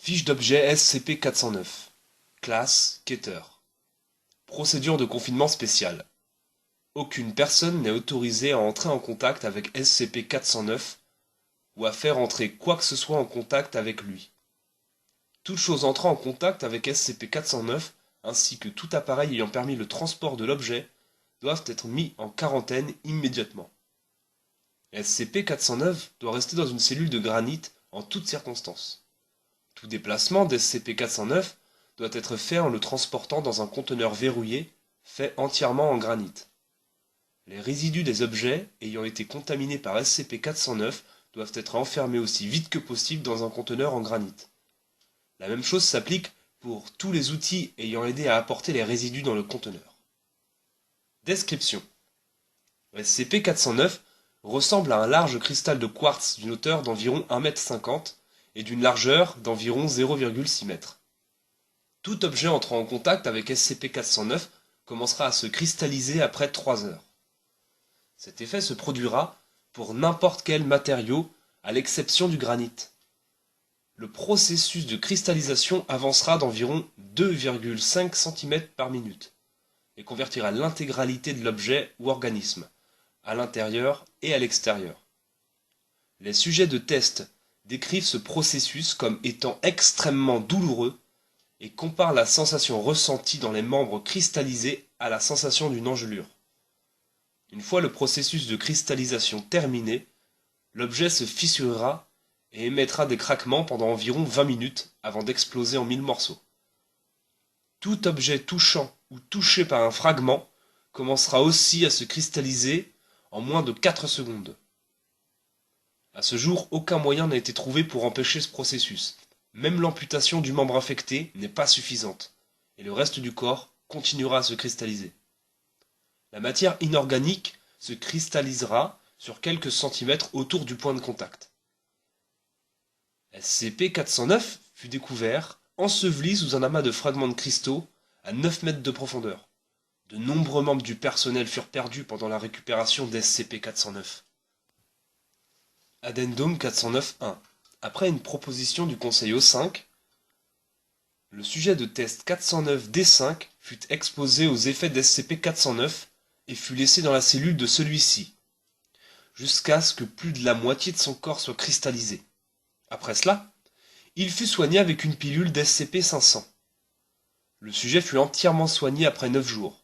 Fiche d'objet SCP-409. Classe Keter. Procédure de confinement spéciale. Aucune personne n'est autorisée à entrer en contact avec SCP-409 ou à faire entrer quoi que ce soit en contact avec lui. Toute chose entrant en contact avec SCP-409 ainsi que tout appareil ayant permis le transport de l'objet doivent être mis en quarantaine immédiatement. SCP-409 doit rester dans une cellule de granit en toutes circonstances. Tout déplacement d'SCP-409 doit être fait en le transportant dans un conteneur verrouillé, fait entièrement en granit. Les résidus des objets ayant été contaminés par SCP-409 doivent être enfermés aussi vite que possible dans un conteneur en granit. La même chose s'applique pour tous les outils ayant aidé à apporter les résidus dans le conteneur. Description. SCP-409 ressemble à un large cristal de quartz d'une hauteur d'environ 1,50 m et d'une largeur d'environ 0,6 m. Tout objet entrant en contact avec SCP-409 commencera à se cristalliser après 3 heures. Cet effet se produira pour n'importe quel matériau à l'exception du granit. Le processus de cristallisation avancera d'environ 2,5 cm par minute et convertira l'intégralité de l'objet ou organisme, à l'intérieur et à l'extérieur. Les sujets de test décrivent ce processus comme étant extrêmement douloureux et comparent la sensation ressentie dans les membres cristallisés à la sensation d'une engelure. Une fois le processus de cristallisation terminé, l'objet se fissurera et émettra des craquements pendant environ 20 minutes avant d'exploser en 1000 morceaux. Tout objet touchant ou touché par un fragment commencera aussi à se cristalliser en moins de 4 secondes. À ce jour, aucun moyen n'a été trouvé pour empêcher ce processus. Même l'amputation du membre affecté n'est pas suffisante, et le reste du corps continuera à se cristalliser. La matière inorganique se cristallisera sur quelques centimètres autour du point de contact. SCP-409 fut découvert, enseveli sous un amas de fragments de cristaux à 9 mètres de profondeur. De nombreux membres du personnel furent perdus pendant la récupération d'SCP-409. Addendum 409-1. Après une proposition du Conseil O5, le sujet de test 409-D5 fut exposé aux effets d'SCP-409 et fut laissé dans la cellule de celui-ci, jusqu'à ce que plus de la moitié de son corps soit cristallisé. Après cela, il fut soigné avec une pilule d'SCP-500. Le sujet fut entièrement soigné après 9 jours.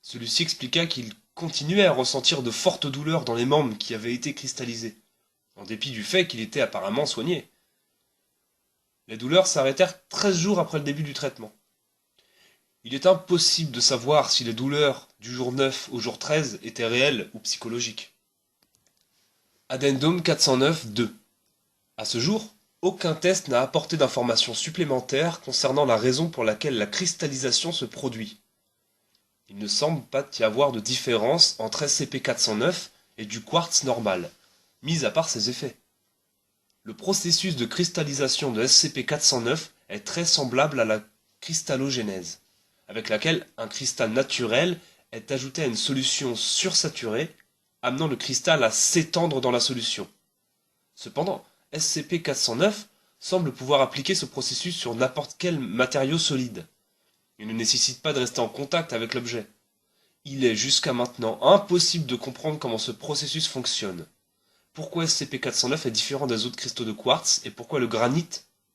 Celui-ci expliqua qu'il continuait à ressentir de fortes douleurs dans les membres qui avaient été cristallisés, en dépit du fait qu'il était apparemment soigné. Les douleurs s'arrêtèrent 13 jours après le début du traitement. Il est impossible de savoir si les douleurs du jour 9 au jour 13 étaient réelles ou psychologiques. Addendum 409-2. À ce jour, aucun test n'a apporté d'informations supplémentaires concernant la raison pour laquelle la cristallisation se produit. Il ne semble pas y avoir de différence entre SCP-409 et du quartz normal, mis à part ses effets. Le processus de cristallisation de SCP-409 est très semblable à la cristallogénèse, avec laquelle un cristal naturel est ajouté à une solution sursaturée, amenant le cristal à s'étendre dans la solution. Cependant, SCP-409 semble pouvoir appliquer ce processus sur n'importe quel matériau solide. Il ne nécessite pas de rester en contact avec l'objet. Il est jusqu'à maintenant impossible de comprendre comment ce processus fonctionne. Pourquoi SCP-409 est différent des autres cristaux de quartz et pourquoi le granit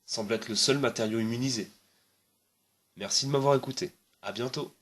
semble être le seul matériau immunisé. Merci de m'avoir écouté. À bientôt.